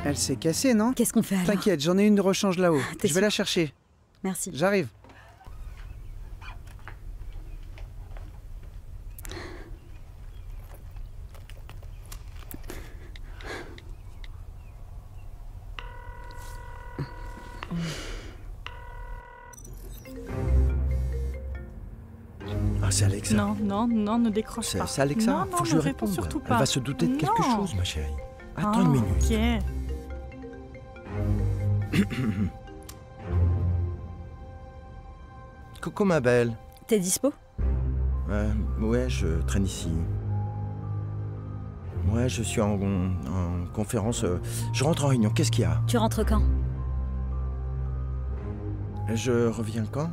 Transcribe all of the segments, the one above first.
Elle s'est cassée, non? Qu'est-ce qu'on fait alors? T'inquiète, j'en ai une de rechange là-haut. T'es Je vais la chercher. Merci. J'arrive. Ah, c'est Alexa. Non, non, non, ne décroche pas. C'est Alexa. Non, Faut non, que je ne lui réponds réponde. surtout Elle pas. va se douter de quelque Non. chose, ma chérie. Attends une minute. Ok. Coucou, ma belle. T'es dispo? Ouais, je traîne ici. Ouais, je suis en conférence. Je rentre en réunion. Qu'est-ce qu'il y a? Tu rentres quand? Je reviens quand?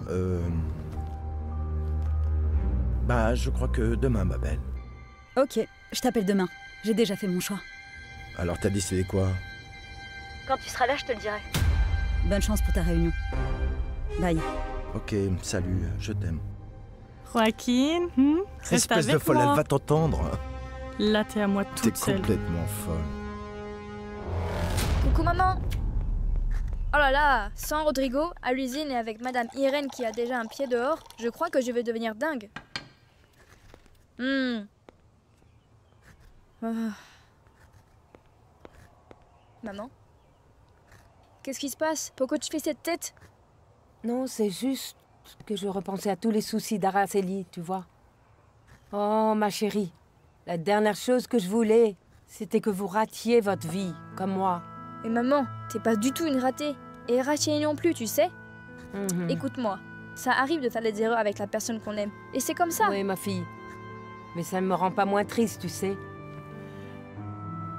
Bah, je crois que demain, ma belle. Ok, je t'appelle demain. J'ai déjà fait mon choix. Alors, t'as décidé quoi? Quand tu seras là, je te le dirai. Bonne chance pour ta réunion. Bye. Ok, salut, je t'aime. Joaquin, reste Espèce avec de folle, moi. elle va t'entendre. Là, t'es à moi T'es toute seule. complètement folle. Coucou maman. Oh là là, sans Rodrigo, à l'usine et avec Madame Irène qui a déjà un pied dehors, je crois que je vais devenir dingue. Maman? Qu'est-ce qui se passe? Pourquoi tu fais cette tête? Non, c'est juste que je repensais à tous les soucis d'Araceli, tu vois. Oh, ma chérie, la dernière chose que je voulais, c'était que vous ratiez votre vie, comme moi. Mais maman, t'es pas du tout une ratée. Et Rachel non plus, tu sais. Mhm. Écoute-moi, ça arrive de faire des erreurs avec la personne qu'on aime. Et c'est comme ça. Oui, ma fille. Mais ça ne me rend pas moins triste, tu sais.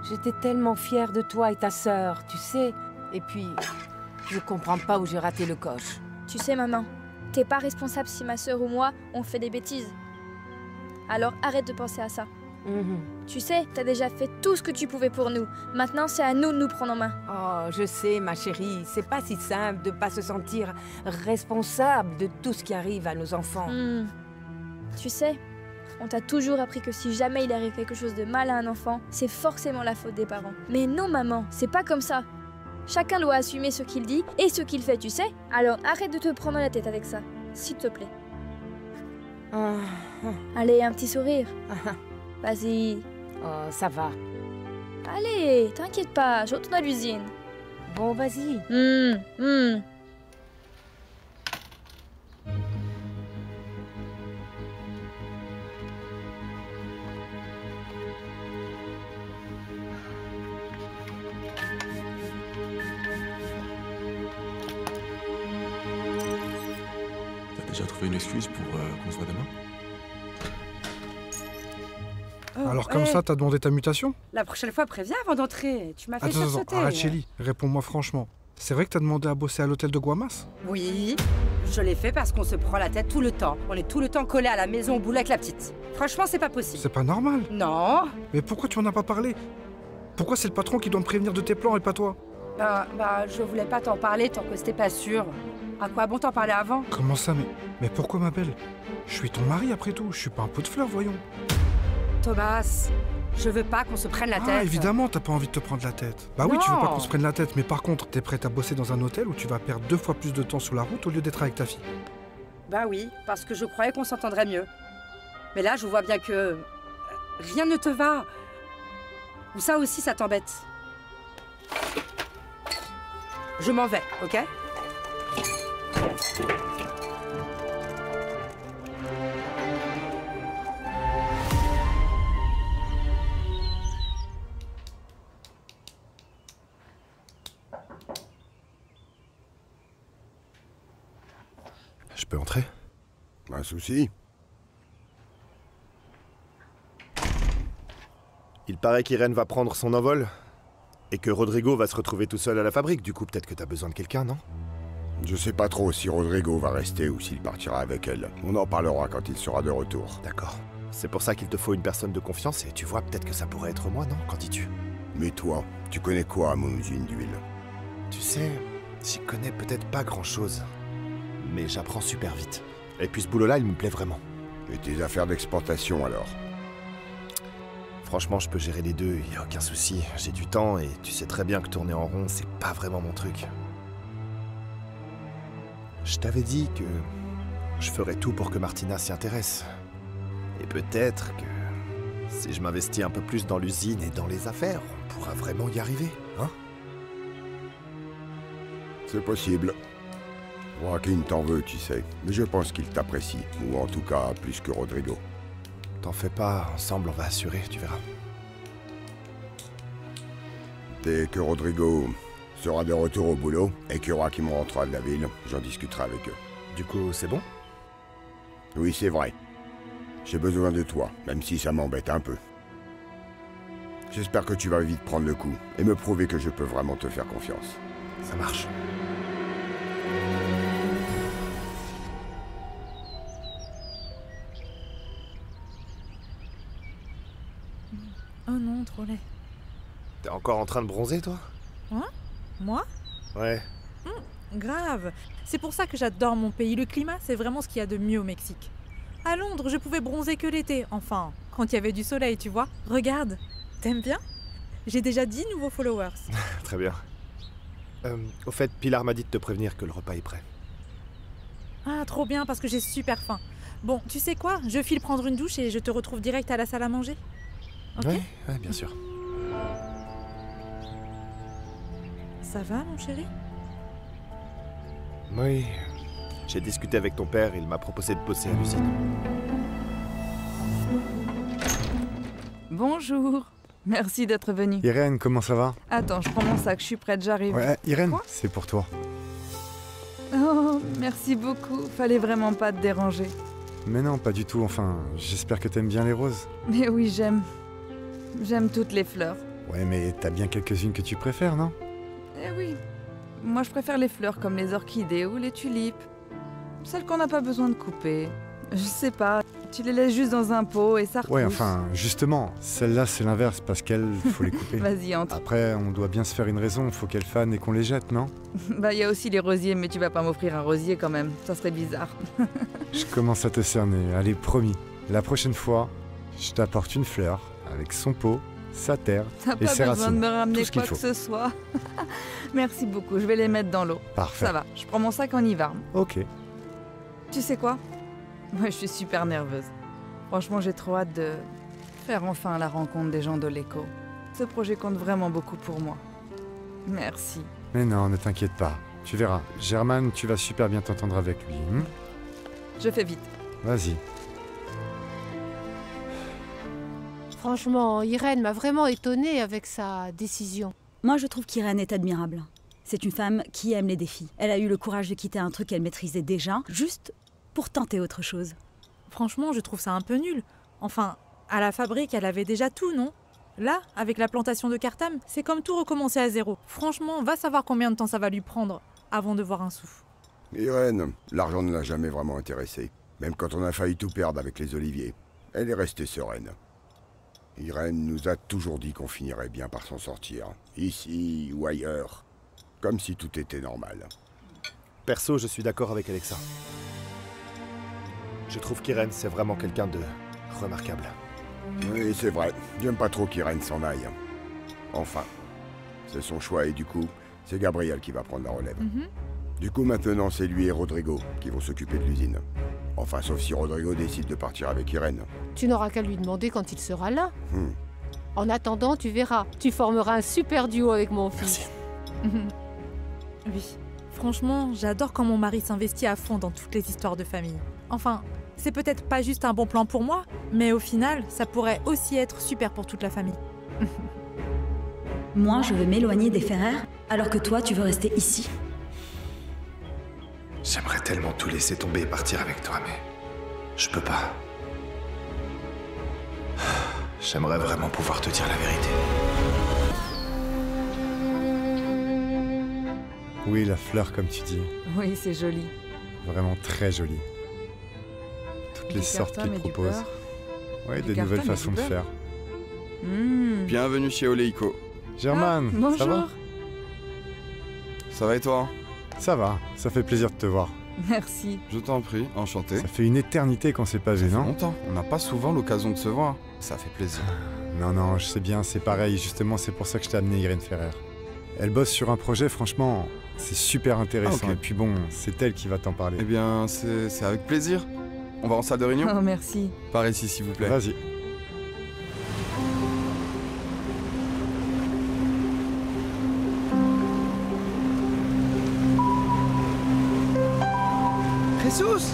J'étais tellement fière de toi et ta sœur, tu sais. Et puis, je comprends pas où j'ai raté le coche. Tu sais, maman, t'es pas responsable si ma sœur ou moi, on fait des bêtises. Alors arrête de penser à ça. Mhm. Tu sais, t'as déjà fait tout ce que tu pouvais pour nous. Maintenant, c'est à nous de nous prendre en main. Oh, je sais, ma chérie, c'est pas si simple de pas se sentir responsable de tout ce qui arrive à nos enfants. Tu sais, on t'a toujours appris que si jamais il arrive quelque chose de mal à un enfant, c'est forcément la faute des parents. Mais non, maman, c'est pas comme ça. Chacun doit assumer ce qu'il dit et ce qu'il fait, tu sais. Alors arrête de te prendre la tête avec ça, s'il te plaît. Ah, Allez, un petit sourire. ah, Vas-y. oh, ça va. Allez, t'inquiète pas, je retourne à l'usine. Bon, vas-y. T'as déjà trouvé une excuse pour qu'on se voit demain? Alors comme ça, t'as demandé ta mutation? La prochaine fois, préviens avant d'entrer. Tu m'as fait Attends, sauter. arrête Chélie, réponds-moi franchement. C'est vrai que t'as demandé à bosser à l'hôtel de Guamas? Oui, je l'ai fait parce qu'on se prend la tête tout le temps. On est tout le temps collés à la maison au boulot avec la petite. Franchement, c'est pas possible. C'est pas normal. Non. Mais pourquoi tu en as pas parlé? Pourquoi c'est le patron qui doit me prévenir de tes plans et pas toi? Je voulais pas t'en parler tant que c'était pas sûr. À quoi bon t'en parler avant? Comment ça, mais pourquoi ma belle? Je suis ton mari après tout, je suis pas un pot de fleurs, voyons. Thomas, je veux pas qu'on se prenne la tête. Ah, évidemment, t'as pas envie de te prendre la tête. Bah oui, tu veux Non. pas qu'on se prenne la tête, mais par contre, t'es prête à bosser dans un hôtel où tu vas perdre 2 fois plus de temps sur la route au lieu d'être avec ta fille. Bah oui, parce que je croyais qu'on s'entendrait mieux. Mais là, je vois bien que rien ne te va. Ou ça aussi, ça t'embête. Je m'en vais, ok? Je peux entrer? Pas un souci. Il paraît qu'Irène va prendre son envol et que Rodrigo va se retrouver tout seul à la fabrique. Du coup, peut-être que t'as besoin de quelqu'un, non? Je sais pas trop si Rodrigo va rester ou s'il partira avec elle. On en parlera quand il sera de retour. D'accord. C'est pour ça qu'il te faut une personne de confiance et tu vois, peut-être que ça pourrait être moi, non? Qu'en dis-tu? Mais toi, tu connais quoi à mon usine d'huile? Tu sais, j'y connais peut-être pas grand-chose. Mais j'apprends super vite. Et puis ce boulot-là, il me plaît vraiment. Et tes affaires d'exportation alors? franchement, je peux gérer les deux, y a aucun souci. J'ai du temps et tu sais très bien que tourner en rond, c'est pas vraiment mon truc. Je t'avais dit que je ferais tout pour que Martina s'y intéresse. Et peut-être que si je m'investis un peu plus dans l'usine et dans les affaires, on pourra vraiment y arriver, hein? C'est possible. Joaquin t'en veut, tu sais. Mais je pense qu'il t'apprécie. Ou en tout cas, plus que Rodrigo. T'en fais pas, ensemble on va assurer, tu verras. Dès que Rodrigo sera de retour au boulot et que Joaquin rentrera de la ville, j'en discuterai avec eux. Du coup, c'est bon? Oui, c'est vrai. J'ai besoin de toi, même si ça m'embête un peu. J'espère que tu vas vite prendre le coup et me prouver que je peux vraiment te faire confiance. Ça marche. Oh non, trop laid. T'es encore en train de bronzer, toi? Hein? Moi? Ouais. Grave. C'est pour ça que j'adore mon pays. Le climat, c'est vraiment ce qu'il y a de mieux au Mexique. À Londres, je pouvais bronzer que l'été. Enfin, quand il y avait du soleil, tu vois. Regarde. T'aimes bien? J'ai déjà 10 nouveaux followers. Très bien. Au fait, Pilar m'a dit de te prévenir que le repas est prêt. Ah, trop bien, parce que j'ai super faim. Bon, tu sais quoi? Je file prendre une douche et je te retrouve direct à la salle à manger. Ok? Ouais, bien sûr. Ça va, mon chéri? Oui. J'ai discuté avec ton père, il m'a proposé de bosser à l'usine. Bonjour. Merci d'être venu. Irène, comment ça va? Attends, je prends mon sac, je suis prête, j'arrive. Ouais, Irène, Quoi? c'est pour toi. Oh, merci beaucoup. Fallait vraiment pas te déranger. Mais non, pas du tout, enfin, j'espère que t'aimes bien les roses. Mais oui, j'aime. J'aime toutes les fleurs. Ouais, mais t'as bien quelques-unes que tu préfères, non? Eh oui. Moi, je préfère les fleurs comme les orchidées ou les tulipes. Celles qu'on n'a pas besoin de couper. Je sais pas, tu les laisses juste dans un pot et ça repousse. Ouais, enfin, justement, celles-là, c'est l'inverse, parce qu'elles, faut les couper. Vas-y, entre. Après, on doit bien se faire une raison, faut qu'elles fanent et qu'on les jette, non? Bah, il y a aussi les rosiers, mais tu vas pas m'offrir un rosier quand même. Ça serait bizarre. Je commence à te cerner, allez, promis. La prochaine fois, je t'apporte une fleur, avec son pot, sa terre T'as et pas ses besoin racines. de me ramener Tout ce qu'il quoi que faut. ce soit. Merci beaucoup, je vais les mettre dans l'eau. Parfait. Ça va, je prends mon sac en hiver. Ok. Tu sais quoi? Moi, je suis super nerveuse. Franchement, j'ai trop hâte de faire enfin la rencontre des gens de l'écho. Ce projet compte vraiment beaucoup pour moi. Merci. Mais non, ne t'inquiète pas. Tu verras. Germaine, tu vas super bien t'entendre avec lui. Je fais vite. Vas-y. Franchement, Irène m'a vraiment étonnée avec sa décision. Moi, je trouve qu'Irène est admirable. C'est une femme qui aime les défis. Elle a eu le courage de quitter un truc qu'elle maîtrisait déjà, juste pour tenter autre chose. Franchement, je trouve ça un peu nul. Enfin, à la fabrique, elle avait déjà tout, non? Là, avec la plantation de Cartam, c'est comme tout recommencer à zéro. Franchement, va savoir combien de temps ça va lui prendre avant de voir un sou. Irène, l'argent ne l'a jamais vraiment intéressée. Même quand on a failli tout perdre avec les oliviers. Elle est restée sereine. Irène nous a toujours dit qu'on finirait bien par s'en sortir. Ici ou ailleurs. Comme si tout était normal. Perso, je suis d'accord avec Alexa. Je trouve qu'Irène, c'est vraiment quelqu'un de remarquable. Oui, c'est vrai. J'aime pas trop qu'Irène s'en aille. Enfin, c'est son choix et du coup, c'est Gabriel qui va prendre la relève. Du coup, maintenant, c'est lui et Rodrigo qui vont s'occuper de l'usine. Enfin, sauf si Rodrigo décide de partir avec Irène. Tu n'auras qu'à lui demander quand il sera là. En attendant, tu verras. Tu formeras un super duo avec mon fils. Merci. Oui. Franchement, j'adore quand mon mari s'investit à fond dans toutes les histoires de famille. Enfin, c'est peut-être pas juste un bon plan pour moi, mais au final, ça pourrait aussi être super pour toute la famille. Moi, je veux m'éloigner des Ferrer, alors que toi, tu veux rester ici. J'aimerais tellement tout laisser tomber et partir avec toi, mais je peux pas. J'aimerais vraiment pouvoir te dire la vérité. Oui, la fleur, comme tu dis. Oui, c'est joli. Vraiment très jolie. Toutes les sortes qu'il propose. Ouais, des nouvelles façons de faire. Bienvenue chez Oleiko. Germaine, ça va? Ça va et toi? Ça va, ça fait plaisir de te voir. Merci. Je t'en prie, enchanté. Ça fait une éternité qu'on s'est pas vu, non? Longtemps, on n'a pas souvent l'occasion de se voir. Ça fait plaisir. Non, je sais bien, c'est pareil. Justement, c'est pour ça que je t'ai amené Irène Ferrer. Elle bosse sur un projet, franchement, c'est super intéressant. Ah, ok. Et puis bon, c'est elle qui va t'en parler. Eh bien, c'est avec plaisir. On va en salle de réunion? Oh, merci. Par ici, s'il vous plaît. Vas-y. Jesus!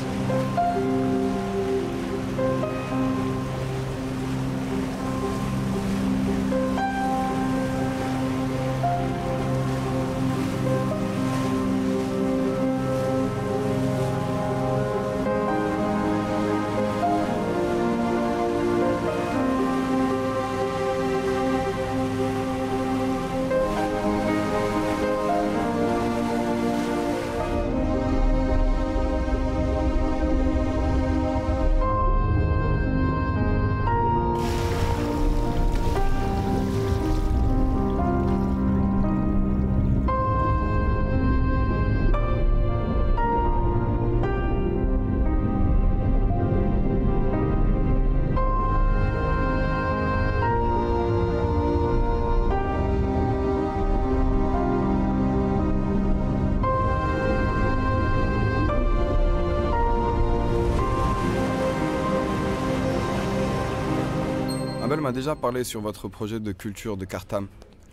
Abel m'a déjà parlé sur votre projet de culture de Cartham.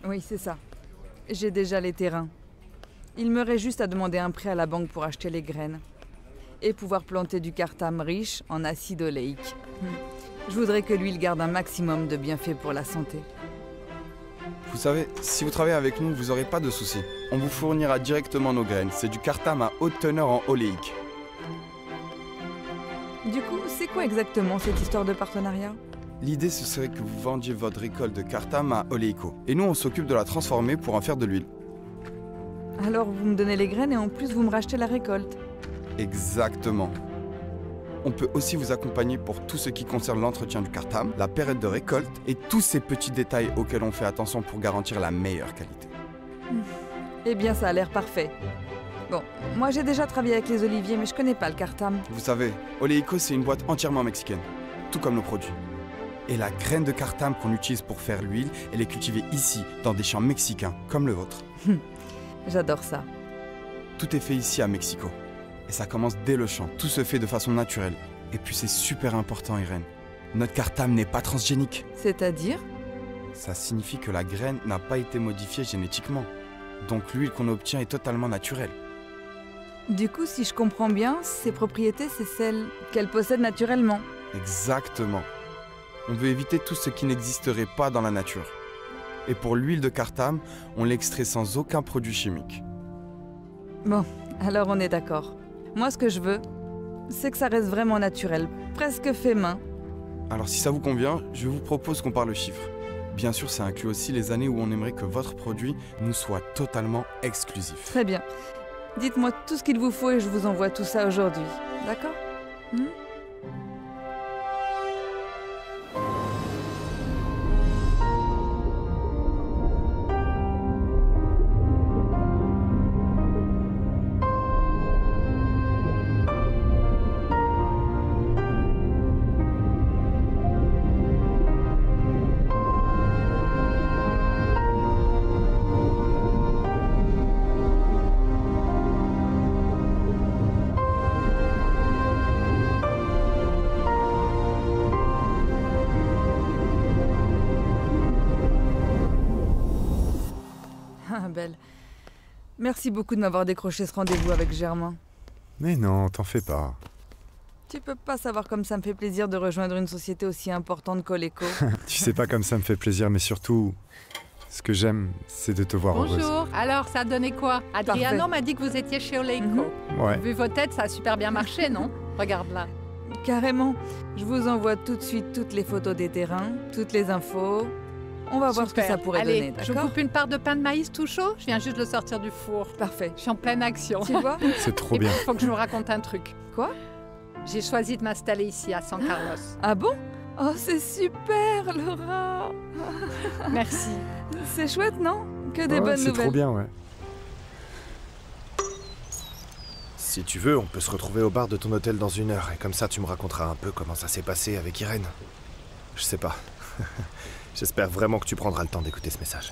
Oui, c'est ça. J'ai déjà les terrains. Il me reste juste à demander un prêt à la banque pour acheter les graines. Et pouvoir planter du Cartham riche en acide oléique. Je voudrais que l'huile garde un maximum de bienfaits pour la santé. Vous savez, si vous travaillez avec nous, vous n'aurez pas de soucis. On vous fournira directement nos graines. C'est du Cartham à haute teneur en oléique. Du coup, c'est quoi exactement cette histoire de partenariat? L'idée, ce serait que vous vendiez votre récolte de Cartham à Oleico. Et nous, on s'occupe de la transformer pour en faire de l'huile. Alors vous me donnez les graines et en plus vous me rachetez la récolte. Exactement. On peut aussi vous accompagner pour tout ce qui concerne l'entretien du Cartham, la période de récolte et tous ces petits détails auxquels on fait attention pour garantir la meilleure qualité. Eh bien, ça a l'air parfait. Bon, moi j'ai déjà travaillé avec les oliviers, mais je connais pas le Cartham. Vous savez, Oleico, c'est une boîte entièrement mexicaine, tout comme nos produits. Et la graine de Cartham qu'on utilise pour faire l'huile, elle est cultivée ici, dans des champs mexicains, comme le vôtre. J'adore ça. Tout est fait ici à Mexico. Et ça commence dès le champ. Tout se fait de façon naturelle. Et puis c'est super important, Irène. Notre Cartham n'est pas transgénique. C'est-à-dire? Ça signifie que la graine n'a pas été modifiée génétiquement. Donc l'huile qu'on obtient est totalement naturelle. Du coup, si je comprends bien, ses propriétés, c'est celles qu'elle possède naturellement. Exactement. On veut éviter tout ce qui n'existerait pas dans la nature. Et pour l'huile de Cartham, on l'extrait sans aucun produit chimique. Bon, alors on est d'accord. Moi, ce que je veux, c'est que ça reste vraiment naturel, presque fait main. Alors si ça vous convient, je vous propose qu'on parle chiffres. Bien sûr, ça inclut aussi les années où on aimerait que votre produit nous soit totalement exclusif. Très bien. Dites-moi tout ce qu'il vous faut et je vous envoie tout ça aujourd'hui. D'accord? Belle. Merci beaucoup de m'avoir décroché ce rendez-vous avec Germain. Mais non, t'en fais pas. Tu peux pas savoir comme ça me fait plaisir de rejoindre une société aussi importante qu'Oleico. Tu sais pas comme ça me fait plaisir, mais surtout, ce que j'aime, c'est de te voir heureuse. Bonjour. Alors, ça a donné quoi? Adriano Parfait. m'a dit que vous étiez chez Oleico. Ouais. Vu vos têtes, ça a super bien marché, non? Regarde là. Carrément. Je vous envoie tout de suite toutes les photos des terrains, toutes les infos. On va voir ce que Super. ça pourrait Allez, donner, je d'accord? coupe une part de pain de maïs tout chaud. Je viens juste de le sortir du four. Parfait. Je suis en pleine action. Tu vois? C'est trop Et bien. puis, il faut que je vous raconte un truc. Quoi? J'ai choisi de m'installer ici, à San Carlos. Ah bon? Oh, c'est super, Laura. Merci. C'est chouette, non? Que des Ouais, bonnes c'est nouvelles. trop bien, ouais. Si tu veux, on peut se retrouver au bar de ton hôtel dans 1 heure, et comme ça tu me raconteras un peu comment ça s'est passé avec Irène. Je sais pas. J'espère vraiment que tu prendras le temps d'écouter ce message.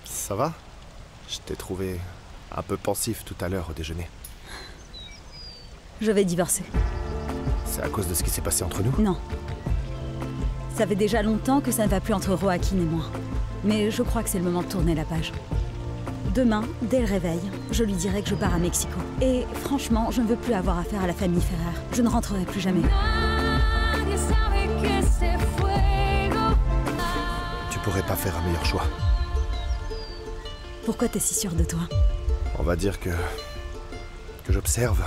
Ça va? Je t'ai trouvé un peu pensif tout à l'heure au déjeuner. Je vais divorcer. C'est à cause de ce qui s'est passé entre nous? Non. Ça fait déjà longtemps que ça ne va plus entre Joaquin et moi. Mais je crois que c'est le moment de tourner la page. Demain, dès le réveil, je lui dirai que je pars à Mexico. Et franchement, je ne veux plus avoir affaire à la famille Ferrer. Je ne rentrerai plus jamais. Tu pourrais pas faire un meilleur choix. Pourquoi t'es si sûr de toi? On va dire que j'observe.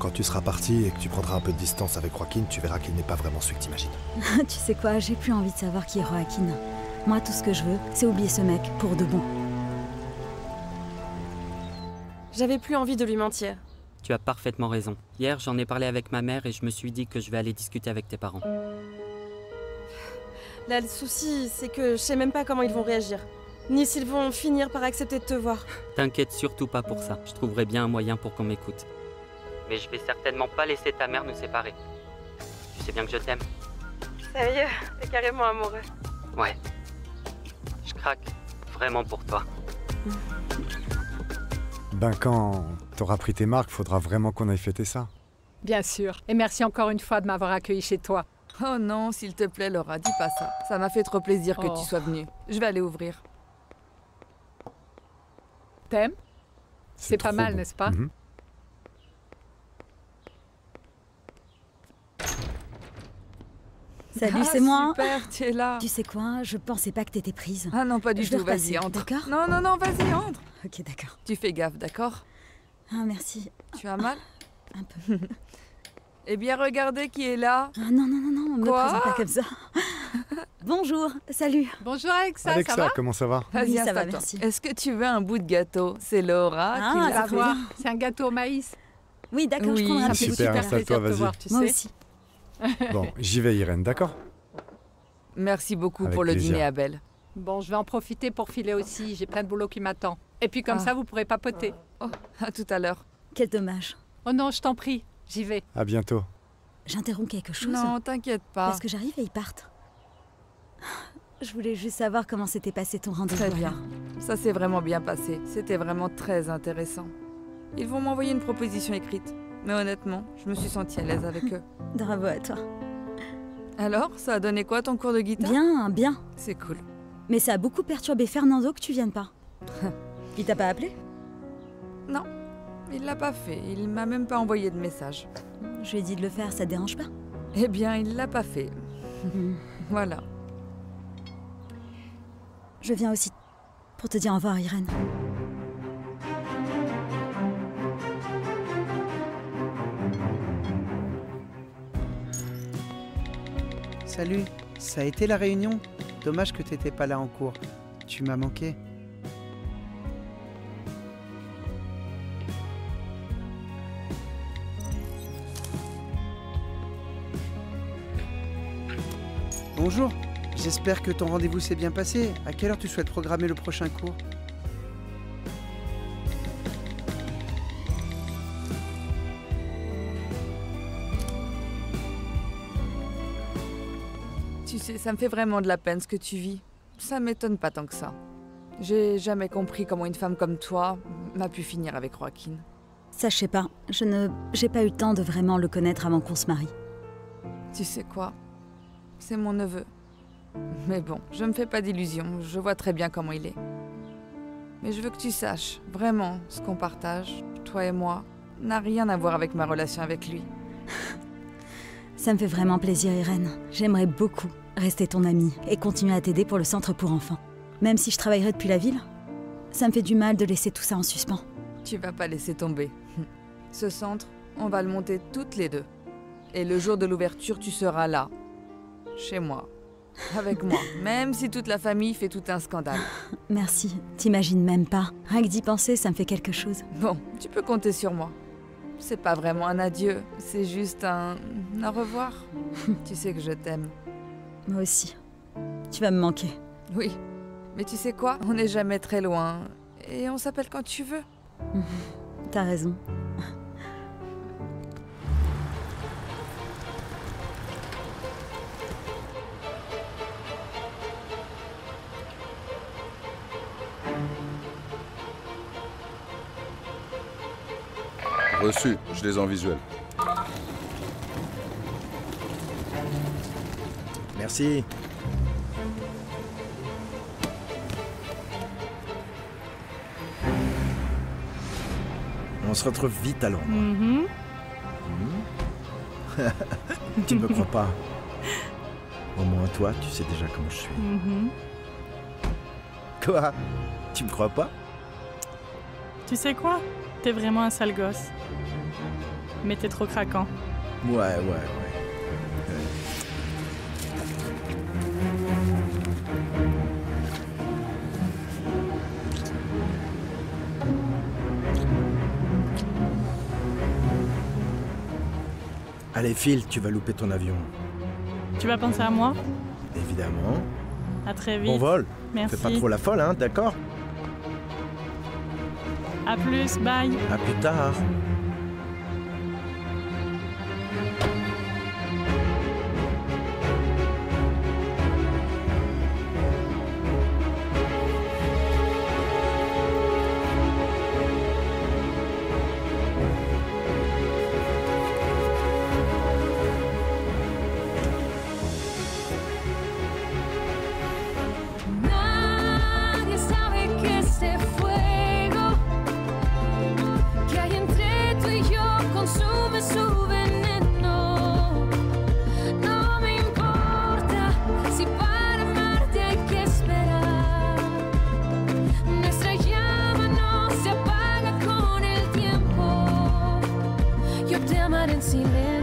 Quand tu seras parti et que tu prendras un peu de distance avec Joaquin, tu verras qu'il n'est pas vraiment celui que t'imagines. Tu sais quoi, j'ai plus envie de savoir qui est Joaquin. Moi, tout ce que je veux, c'est oublier ce mec pour de bon. J'avais plus envie de lui mentir. Tu as parfaitement raison. Hier, j'en ai parlé avec ma mère et je me suis dit que je vais aller discuter avec tes parents. Là, le souci, c'est que je sais même pas comment ils vont réagir. Ni s'ils vont finir par accepter de te voir. T'inquiète surtout pas pour ça. Je trouverai bien un moyen pour qu'on m'écoute. Mais je vais certainement pas laisser ta mère nous séparer. Tu sais bien que je t'aime. Sérieux, t'es carrément amoureux. Ouais. Je craque vraiment pour toi. Ben quand t'auras pris tes marques, faudra vraiment qu'on aille fêter ça. Bien sûr. Et merci encore une fois de m'avoir accueilli chez toi. Oh non, s'il te plaît, Laura, dis pas ça. Ça m'a fait trop plaisir que tu sois venue. Je vais aller ouvrir. T'aimes? C'est pas mal, n'est-ce pas? Salut, c'est moi. Super, tu es là. Tu sais quoi, je pensais pas que t'étais prise. Ah non, pas du tout, vas-y, entre. D'accord? Non, non, non, vas-y, entre. Ok, d'accord. Tu fais gaffe, d'accord? Ah, merci. Tu as mal? Un peu. Eh bien, regardez qui est là. Ah, non, non, non, non, me présente pas comme ça. Bonjour, salut. Bonjour Alexa, Alexa, ça va? comment ça va? Vas-y, Oui, ça va, installe-toi. merci. Est-ce que tu veux un bout de gâteau? C'est Laura qui l'a fait. C'est un gâteau au maïs. Oui, d'accord, Oui, je prendrai un super, petit bout. installe-toi, vas-y. Moi aussi. Bon, j'y vais Irène, d'accord? Merci beaucoup Avec pour le plaisir. dîner, Abel. Bon, je vais en profiter pour filer aussi. J'ai plein de boulot qui m'attend. Et puis comme ça, vous pourrez papoter. Oh, à tout à l'heure. Quel dommage. Oh non, je t'en prie, j'y vais. À bientôt. J'interromps quelque chose? Non, t'inquiète pas. Parce que j'arrive et ils partent. Je voulais juste savoir comment s'était passé ton rendez-vous. Très bien. alors. Ça s'est vraiment bien passé. C'était vraiment très intéressant. Ils vont m'envoyer une proposition écrite. Mais honnêtement, je me suis sentie à l'aise avec eux. Bravo à toi. Alors, ça a donné quoi ton cours de guitare? Bien, bien. C'est cool. Mais ça a beaucoup perturbé Fernando que tu viennes pas. Il t'a pas appelé? Non, il l'a pas fait. Il m'a même pas envoyé de message. Je lui ai dit de le faire, ça te dérange pas? Eh bien, il l'a pas fait. Voilà. Je viens aussi pour te dire au revoir, Irène. Salut, ça a été la réunion? Dommage que t'étais pas là en cours. Tu m'as manqué. Bonjour, j'espère que ton rendez-vous s'est bien passé. À quelle heure tu souhaites programmer le prochain cours? Tu sais, ça me fait vraiment de la peine ce que tu vis. Ça m'étonne pas tant que ça. J'ai jamais compris comment une femme comme toi m'a pu finir avec Joaquin. Ça, je sais pas. J'ai pas eu le temps de vraiment le connaître avant qu'on se marie. Tu sais quoi? C'est mon neveu. Mais bon, je me fais pas d'illusions, je vois très bien comment il est. Mais je veux que tu saches, vraiment, ce qu'on partage, toi et moi, n'a rien à voir avec ma relation avec lui. Ça me fait vraiment plaisir, Irène. J'aimerais beaucoup rester ton amie et continuer à t'aider pour le centre pour enfants. Même si je travaillerai depuis la ville, ça me fait du mal de laisser tout ça en suspens. Tu vas pas laisser tomber. Ce centre, on va le monter toutes les deux. Et le jour de l'ouverture, tu seras là, chez moi, avec moi, même si toute la famille fait tout un scandale. Merci, t'imagines même pas. Rien que d'y penser, ça me fait quelque chose. Bon, tu peux compter sur moi. C'est pas vraiment un adieu, c'est juste un au revoir. Tu sais que je t'aime. Moi aussi. Tu vas me manquer. Oui. Mais tu sais quoi? On n'est jamais très loin. Et on s'appelle quand tu veux. T'as raison. Reçu, je les ai en visuel. Merci. On se retrouve vite à Londres. Tu ne me crois pas. Au moins toi, tu sais déjà comment je suis. Quoi? Tu me crois pas? Tu sais quoi? T'es vraiment un sale gosse. Mais t'es trop craquant. Ouais. Allez, file, tu vas louper ton avion. Tu vas penser à moi? Évidemment. À très vite. Bon vol. Merci. Fais pas trop la folle, hein, d'accord? À plus, bye. À plus tard. Nadie sabe que este fuego que hay entre tú y yo consume su veneno. No me importa si para amarte hay que esperar. Nuestra llama no se apaga con el tiempo. Yo te amaré en silencio.